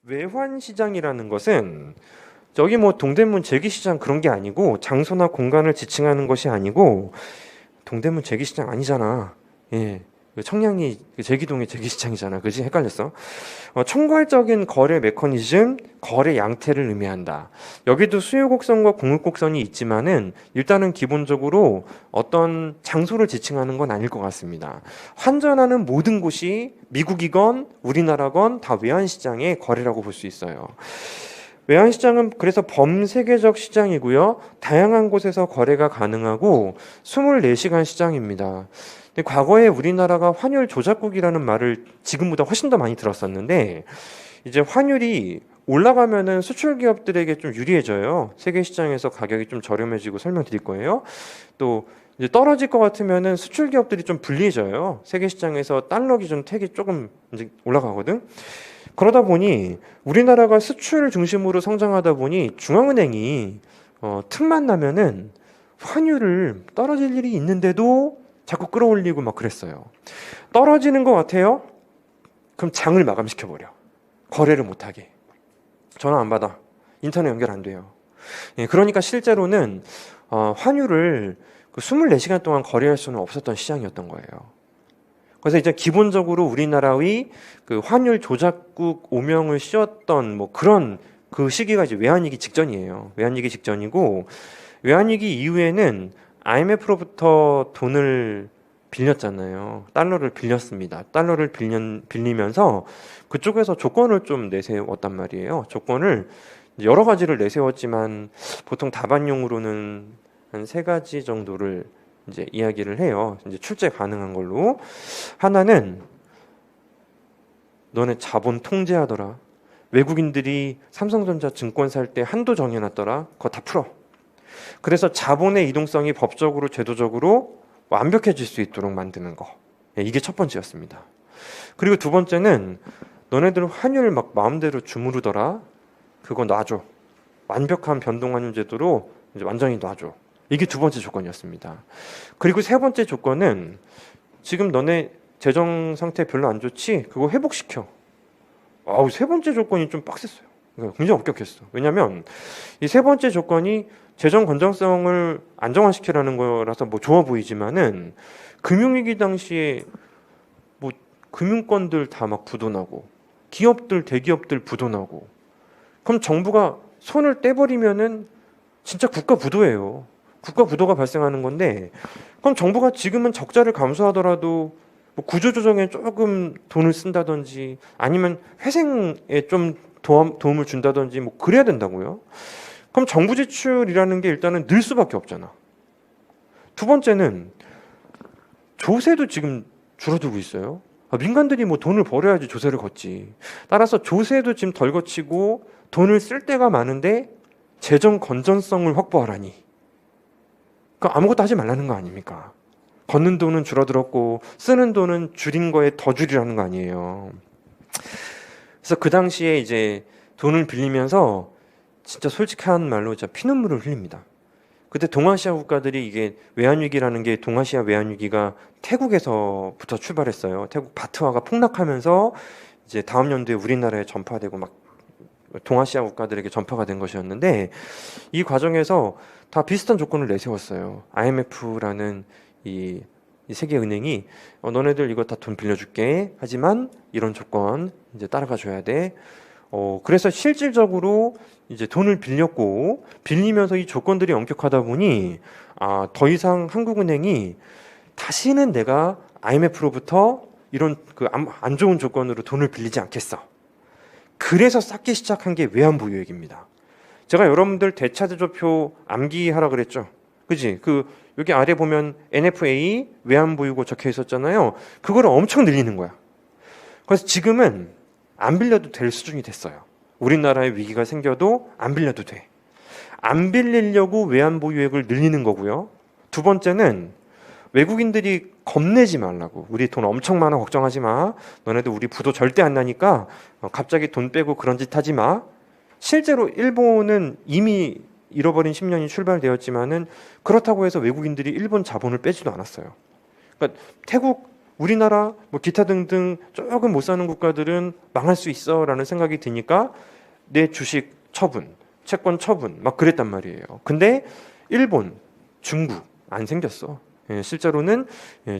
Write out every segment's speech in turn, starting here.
외환시장이라는 것은 저기 뭐 동대문 재기시장 그런 게 아니고 장소나 공간을 지칭하는 것이 아니고 동대문 재기시장 아니잖아. 예. 그 청량리 그 제기동의 재기시장이잖아. 그지? 헷갈렸어. 총괄적인 거래 메커니즘, 거래 양태를 의미한다. 여기도 수요 곡선과 공급 곡선이 있지만은 일단은 기본적으로 어떤 장소를 지칭하는 건 아닐 것 같습니다. 환전하는 모든 곳이 미국이건 우리나라건 다 외환시장의 거래라고 볼 수 있어요. 외환시장은 그래서 범세계적 시장이고요. 다양한 곳에서 거래가 가능하고 24시간 시장입니다. 근데 과거에 우리나라가 환율 조작국이라는 말을 지금보다 훨씬 더 많이 들었었는데 이제 환율이 올라가면은 수출 기업들에게 좀 유리해져요. 세계 시장에서 가격이 좀 저렴해지고 설명드릴 거예요. 또 이제 떨어질 것 같으면은 수출 기업들이 좀 불리해져요. 세계 시장에서 달러 기준 택이 조금 이제 올라가거든. 그러다 보니 우리나라가 수출 중심으로 성장하다 보니 중앙은행이 틈만 나면은 환율을 떨어질 일이 있는데도 자꾸 끌어올리고 막 그랬어요. 떨어지는 것 같아요? 그럼 장을 마감시켜버려. 거래를 못하게. 전화 안 받아. 인터넷 연결 안 돼요. 예, 그러니까 실제로는 환율을 24시간 동안 거래할 수는 없었던 시장이었던 거예요. 그래서 이제 기본적으로 우리나라의 그 환율 조작국 오명을 씌웠던 뭐 그런 그 시기가 이제 외환위기 직전이에요. 외환위기 직전이고 외환위기 이후에는 IMF로부터 돈을 빌렸잖아요. 달러를 빌렸습니다. 달러를 빌리면서 그쪽에서 조건을 좀 내세웠단 말이에요. 조건을 여러 가지를 내세웠지만 보통 답안용으로는 한 3가지 정도를 이제 이야기를 해요. 이제 출제 가능한 걸로. 하나는 너네 자본 통제하더라. 외국인들이 삼성전자 증권 살 때 한도 정해놨더라. 그거 다 풀어. 그래서 자본의 이동성이 법적으로 제도적으로 완벽해질 수 있도록 만드는 거. 이게 첫 번째였습니다. 그리고 두 번째는 너네들 환율 막 마음대로 주무르더라. 그거 놔줘. 완벽한 변동환율 제도로 이제 완전히 놔줘. 이게 두 번째 조건이었습니다. 그리고 세 번째 조건은 지금 너네 재정 상태 별로 안 좋지? 그거 회복시켜. 세 번째 조건이 좀 빡셌어요. 굉장히 엄격했어. 왜냐하면 이 세 번째 조건이 재정 건전성을 안정화시키라는 거라서 뭐 좋아 보이지만은 금융위기 당시에 뭐 금융권들 다 막 부도나고 기업들 대기업들 부도나고 그럼 정부가 손을 떼버리면은 진짜 국가 부도예요. 국가 부도가 발생하는 건데 그럼 정부가 지금은 적자를 감수하더라도 뭐 구조조정에 조금 돈을 쓴다든지 아니면 회생에 좀 도움을 준다든지 뭐 그래야 된다고요. 그럼 정부 지출이라는 게 일단은 늘 수밖에 없잖아. 두 번째는 조세도 지금 줄어들고 있어요. 민간들이 뭐 돈을 벌어야지 조세를 걷지. 따라서 조세도 지금 덜 거치고 돈을 쓸 때가 많은데 재정 건전성을 확보하라니. 그러니까 아무것도 하지 말라는 거 아닙니까? 걷는 돈은 줄어들었고 쓰는 돈은 줄인 거에 더 줄이라는 거 아니에요. 그래서 그 당시에 이제 돈을 빌리면서 진짜 솔직한 말로 진짜 피눈물을 흘립니다. 그때 동아시아 국가들이 이게 외환위기라는 게 동아시아 외환위기가 태국에서부터 출발했어요. 태국 바트화가 폭락하면서 이제 다음 연도에 우리나라에 전파되고 막 동아시아 국가들에게 전파가 된 것이었는데 이 과정에서 다 비슷한 조건을 내세웠어요. IMF라는 이 세계은행이 너네들 이거 다 돈 빌려줄게. 하지만 이런 조건 이제 따라가 줘야 돼. 그래서 실질적으로 이제 돈을 빌렸고 빌리면서 이 조건들이 엄격하다 보니 더 이상 한국은행이 다시는 내가 IMF로부터 이런 그 안 좋은 조건으로 돈을 빌리지 않겠어. 그래서 쌓기 시작한 게 외환보유액입니다. 제가 여러분들 대차대조표 암기하라 그랬죠. 그지? 여기 아래 보면 NFA 외환보유고 적혀 있었잖아요. 그거를 엄청 늘리는 거야. 그래서 지금은 안 빌려도 될 수준이 됐어요. 우리나라에 위기가 생겨도 안 빌려도 돼. 안 빌리려고 외환보유액을 늘리는 거고요. 두 번째는 외국인들이 겁내지 말라고. 우리 돈 엄청 많아 걱정하지 마. 너네들 우리 부도 절대 안 나니까 갑자기 돈 빼고 그런 짓 하지 마. 실제로 일본은 이미 잃어버린 10년이 출발되었지만은 그렇다고 해서 외국인들이 일본 자본을 빼지도 않았어요. 그러니까 태국 우리나라 뭐 기타 등등 조금 못 사는 국가들은 망할 수 있어라는 생각이 드니까 내 주식 처분, 채권 처분 막 그랬단 말이에요. 근데 일본, 중국 안 생겼어. 실제로는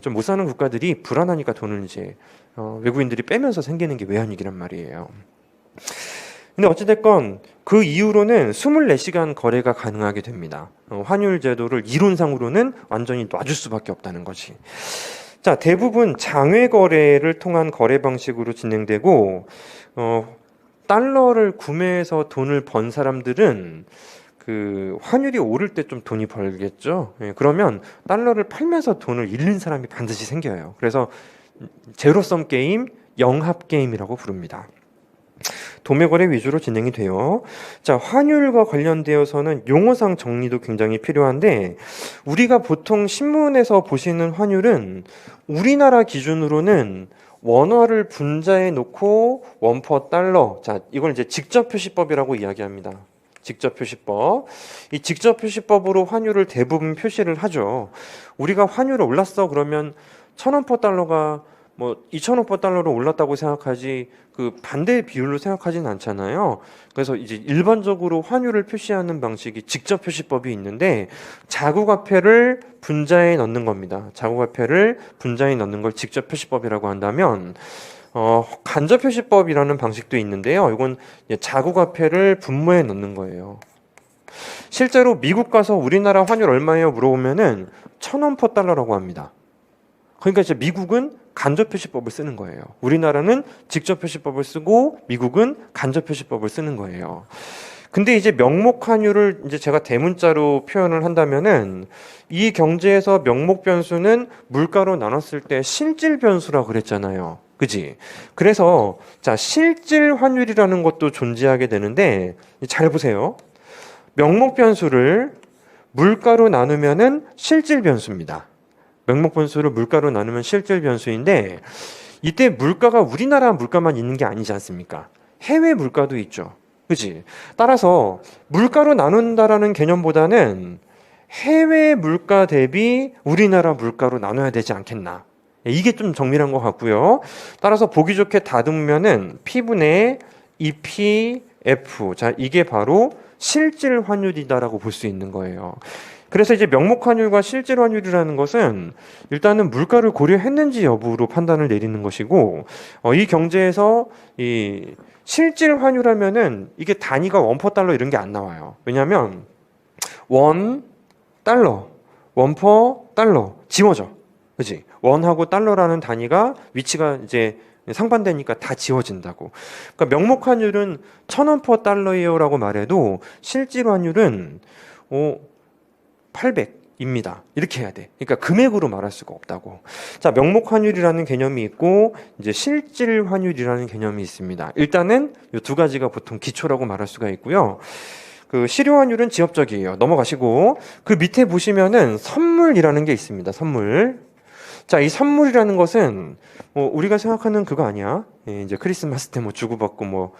좀 못 사는 국가들이 불안하니까 돈을 이제 외국인들이 빼면서 생기는 게 외환위기란 말이에요. 근데 어찌됐건 그 이후로는 24시간 거래가 가능하게 됩니다. 환율 제도를 이론상으로는 완전히 놔줄 수밖에 없다는 거지. 자, 대부분 장외 거래를 통한 거래 방식으로 진행되고 달러를 구매해서 돈을 번 사람들은 그 환율이 오를 때 좀 돈이 벌겠죠. 그러면 달러를 팔면서 돈을 잃는 사람이 반드시 생겨요. 그래서 제로섬 게임, 영합 게임이라고 부릅니다. 도매거래 위주로 진행이 돼요. 자, 환율과 관련되어서는 용어상 정리도 굉장히 필요한데 우리가 보통 신문에서 보시는 환율은 우리나라 기준으로는 원화를 분자해 놓고 원퍼 달러. 자, 이걸 이제 직접 표시법이라고 이야기합니다. 직접 표시법. 이 직접 표시법으로 환율을 대부분 표시를 하죠. 우리가 환율이 올랐어 그러면 1,000원 퍼 달러가 뭐 2,000원 퍼 달러로 올랐다고 생각하지 그 반대 비율로 생각하지는 않잖아요. 그래서 이제 일반적으로 환율을 표시하는 방식이 직접 표시법이 있는데 자국화폐를 분자에 넣는 겁니다. 자국화폐를 분자에 넣는 걸 직접 표시법이라고 한다면 간접 표시법이라는 방식도 있는데요. 이건 자국화폐를 분모에 넣는 거예요. 실제로 미국 가서 우리나라 환율 얼마예요? 물어보면은 1,000원 퍼 달러라고 합니다. 그러니까 이제 미국은 간접 표시법을 쓰는 거예요. 우리나라는 직접 표시법을 쓰고 미국은 간접 표시법을 쓰는 거예요. 근데 이제 명목 환율을 이제 제가 대문자로 표현을 한다면은 이 경제에서 명목 변수는 물가로 나눴을 때 실질 변수라고 그랬잖아요. 그지? 그래서 자, 실질 환율이라는 것도 존재하게 되는데 잘 보세요. 명목 변수를 물가로 나누면은 실질 변수입니다. 명목 변수를 물가로 나누면 실질 변수인데 이때 물가가 우리나라 물가만 있는 게 아니지 않습니까? 해외 물가도 있죠. 그치? 따라서 물가로 나눈다라는 개념보다는 해외 물가 대비 우리나라 물가로 나눠야 되지 않겠나. 이게 좀 정밀한 것 같고요. 따라서 보기 좋게 다듬으면은 P분의 2PF. 자, 이게 바로 실질 환율이다라고 볼 수 있는 거예요. 그래서 이제 명목 환율과 실질 환율이라는 것은 일단은 물가를 고려했는지 여부로 판단을 내리는 것이고 이 경제에서 이 실질 환율하면은 이게 단위가 원퍼 달러 이런 게 안 나와요. 왜냐하면 원 달러, 원퍼 달러 지워져, 그렇지? 원하고 달러라는 단위가 위치가 이제 상반되니까 다 지워진다고. 그러니까 명목 환율은 1,000원 퍼 달러예요라고 말해도 실질 환율은 800입니다. 이렇게 해야 돼. 그러니까 금액으로 말할 수가 없다고. 자, 명목 환율이라는 개념이 있고 이제 실질 환율이라는 개념이 있습니다. 일단은 이 두 가지가 보통 기초라고 말할 수가 있고요. 그 실효 환율은 지엽적이에요. 넘어가시고 그 밑에 보시면은 선물이라는 게 있습니다. 선물. 자, 이 선물이라는 것은 우리가 생각하는 그거 아니야. 이제 크리스마스 때 뭐 주고받고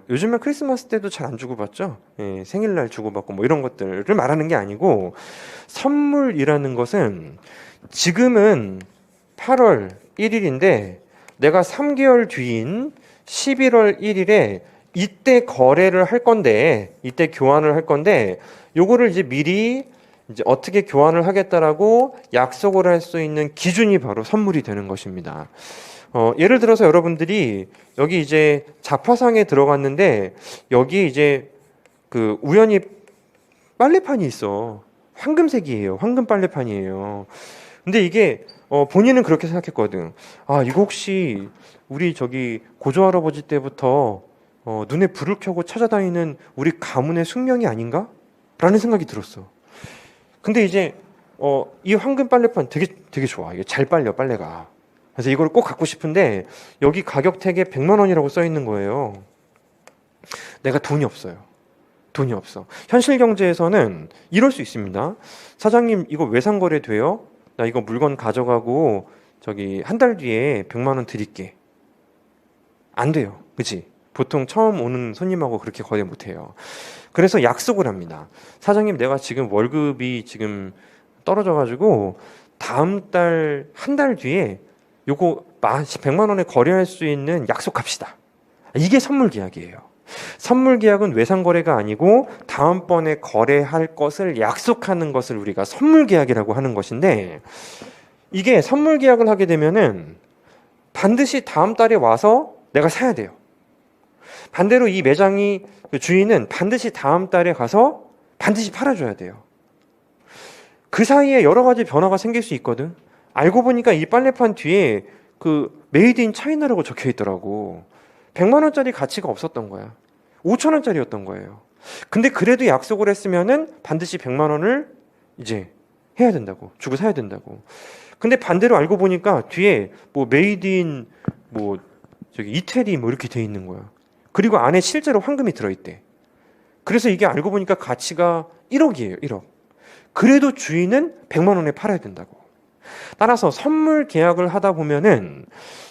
요즘에 크리스마스 때도 잘 안 주고받죠. 생일날 주고받고 이런 것들을 말하는 게 아니고 선물이라는 것은 지금은 8월 1일인데 내가 3개월 뒤인 11월 1일에 이때 거래를 할 건데 이때 교환을 할 건데 요거를 이제 미리 이제 어떻게 교환을 하겠다라고 약속을 할 수 있는 기준이 바로 선물이 되는 것입니다. 예를 들어서 여러분들이 여기 이제 잡화상에 들어갔는데 여기 이제 그 우연히 빨래판이 있어. 황금색이에요. 황금 빨래판이에요. 근데 이게 본인은 그렇게 생각했거든. 아, 이거 혹시 우리 저기 고조 할아버지 때부터 눈에 불을 켜고 찾아다니는 우리 가문의 숙명이 아닌가? 라는 생각이 들었어. 근데 이제 이 황금 빨래판 되게 좋아. 이게 잘 빨려 빨래가. 그래서 이걸 꼭 갖고 싶은데 여기 가격 택에 100만 원이라고 써 있는 거예요. 내가 돈이 없어요. 돈이 없어. 현실 경제에서는 이럴 수 있습니다. 사장님 이거 외상거래 돼요? 나 이거 물건 가져가고 저기 한 달 뒤에 100만 원 드릴게. 안 돼요. 그치? 보통 처음 오는 손님하고 그렇게 거래 못 해요. 그래서 약속을 합니다. 사장님 내가 지금 월급이 지금 떨어져가지고 다음 달 한 달 뒤에 요거 100만 원에 거래할 수 있는 약속합시다. 이게 선물 계약이에요. 선물 계약은 외상 거래가 아니고 다음번에 거래할 것을 약속하는 것을 우리가 선물 계약이라고 하는 것인데, 이게 선물 계약을 하게 되면은 반드시 다음 달에 와서 내가 사야 돼요. 반대로 이 매장이 그 주인은 반드시 다음 달에 가서 반드시 팔아줘야 돼요. 그 사이에 여러 가지 변화가 생길 수 있거든. 알고 보니까 이 빨래판 뒤에 그 메이드 인 차이나라고 적혀 있더라고. 100만 원짜리 가치가 없었던 거야. 5천 원짜리였던 거예요. 근데 그래도 약속을 했으면은 반드시 100만 원을 이제 해야 된다고, 주고 사야 된다고. 근데 반대로 알고 보니까 뒤에 뭐 메이드 인 뭐 저기 이태리 뭐 이렇게 돼 있는 거야. 그리고 안에 실제로 황금이 들어있대. 그래서 이게 알고 보니까 가치가 1억이에요. 1억. 그래도 주인은 100만 원에 팔아야 된다고. 따라서 선물 계약을 하다 보면은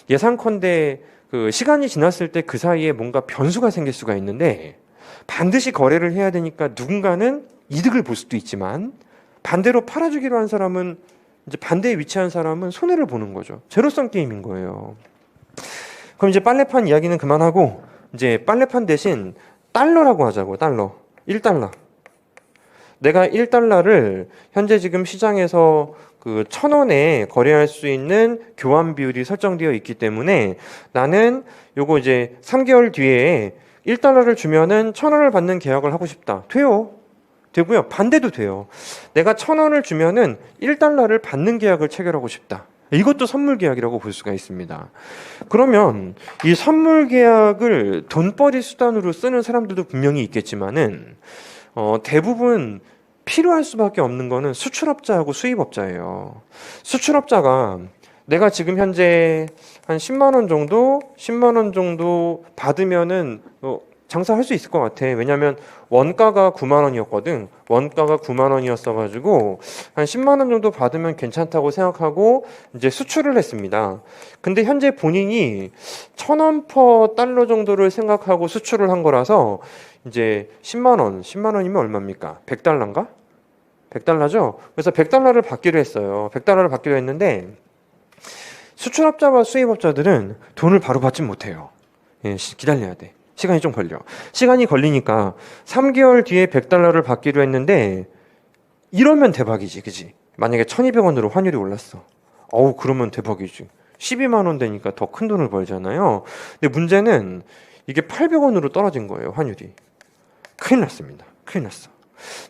예상컨대 그 시간이 지났을 때 그 사이에 뭔가 변수가 생길 수가 있는데, 반드시 거래를 해야 되니까 누군가는 이득을 볼 수도 있지만, 반대로 팔아주기로 한 사람은, 이제 반대에 위치한 사람은 손해를 보는 거죠. 제로섬 게임인 거예요. 그럼 이제 빨래판 이야기는 그만하고 이제 빨래판 대신 달러라고 하자고. 달러. 1달러. 내가 1달러를 현재 지금 시장에서 그 1,000원에 거래할 수 있는 교환 비율이 설정되어 있기 때문에 나는 요거 이제 3개월 뒤에 1달러를 주면은 1,000원을 받는 계약을 하고 싶다. 돼요. 되고요. 반대도 돼요. 내가 1,000원을 주면은 1달러를 받는 계약을 체결하고 싶다. 이것도 선물 계약이라고 볼 수가 있습니다. 그러면 이 선물 계약을 돈벌이 수단으로 쓰는 사람들도 분명히 있겠지만은 대부분 필요할 수밖에 없는 거는 수출업자하고 수입업자예요. 수출업자가 내가 지금 현재 한 10만 원 정도 받으면은 장사할 수 있을 것 같아. 왜냐면 원가가 9만 원이었거든. 원가가 9만 원이었어가지고 한 10만 원 정도 받으면 괜찮다고 생각하고 이제 수출을 했습니다. 근데 현재 본인이 1,000원 퍼 달러 정도를 생각하고 수출을 한 거라서 이제 10만 원이면 얼마입니까? 100달러인가? 100달러죠? 그래서 100달러를 받기로 했어요. 100달러를 받기로 했는데 수출업자와 수입업자들은 돈을 바로 받진 못해요. 예, 기다려야 돼. 시간이 좀 걸려. 시간이 걸리니까 3개월 뒤에 100달러를 받기로 했는데, 이러면 대박이지, 그지? 만약에 1,200원으로 환율이 올랐어. 그러면 대박이지. 12만 원 되니까 더 큰 돈을 벌잖아요. 근데 문제는 이게 800원으로 떨어진 거예요, 환율이. 큰일 났습니다. 큰일 났어.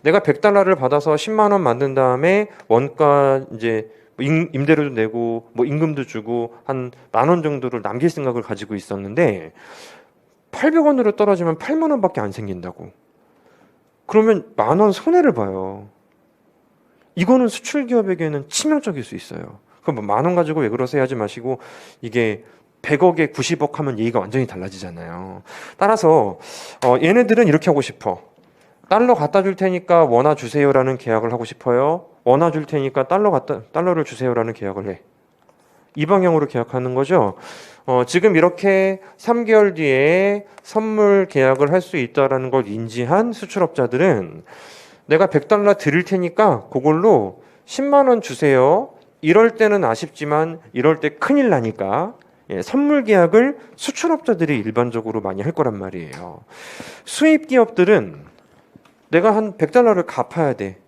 내가 100달러를 받아서 10만 원 만든 다음에 원가 이제 임대료도 내고 뭐 임금도 주고 한 10,000원 정도를 남길 생각을 가지고 있었는데 800원으로 떨어지면 8만 원밖에 안 생긴다고. 그러면 10,000원 손해를 봐요. 이거는 수출 기업에게는 치명적일 수 있어요. 그럼 10,000원 가지고 왜 그러세요 하지 마시고, 이게 100억에 90억 하면 얘기가 완전히 달라지잖아요. 따라서 얘네들은 이렇게 하고 싶어. 달러 갖다 줄 테니까 원화 주세요라는 계약을 하고 싶어요. 원화 줄 테니까 달러를 주세요라는 계약을 해. 이 방향으로 계약하는 거죠. 지금 이렇게 3개월 뒤에 선물 계약을 할 수 있다는 걸 인지한 수출업자들은 내가 100달러 드릴 테니까 그걸로 10만 원 주세요. 이럴 때는 아쉽지만 이럴 때 큰일 나니까 선물 계약을 수출업자들이 일반적으로 많이 할 거란 말이에요. 수입 기업들은 내가 한 100달러를 갚아야 돼.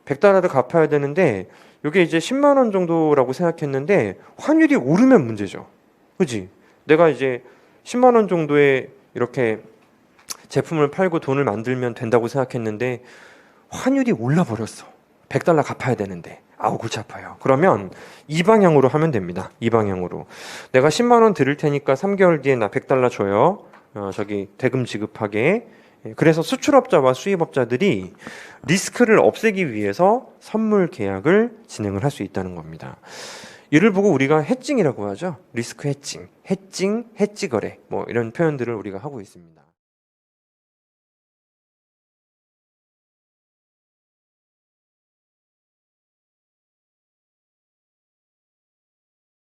100달러를 갚아야 되는데 이게 이제 10만 원 정도라고 생각했는데 환율이 오르면 문제죠. 그지? 내가 이제 10만 원 정도에 이렇게 제품을 팔고 돈을 만들면 된다고 생각했는데 환율이 올라버렸어. 100달러 갚아야 되는데. 골치 아파요. 그러면 이 방향으로 하면 됩니다. 이 방향으로. 내가 10만 원 드릴 테니까 3개월 뒤에 나 100달러 줘요. 저기 대금 지급하게. 그래서 수출업자와 수입업자들이 리스크를 없애기 위해서 선물 계약을 진행을 할 수 있다는 겁니다. 이를 보고 우리가 해칭이라고 하죠. 리스크 해칭, 해지 거래 뭐 이런 표현들을 우리가 하고 있습니다.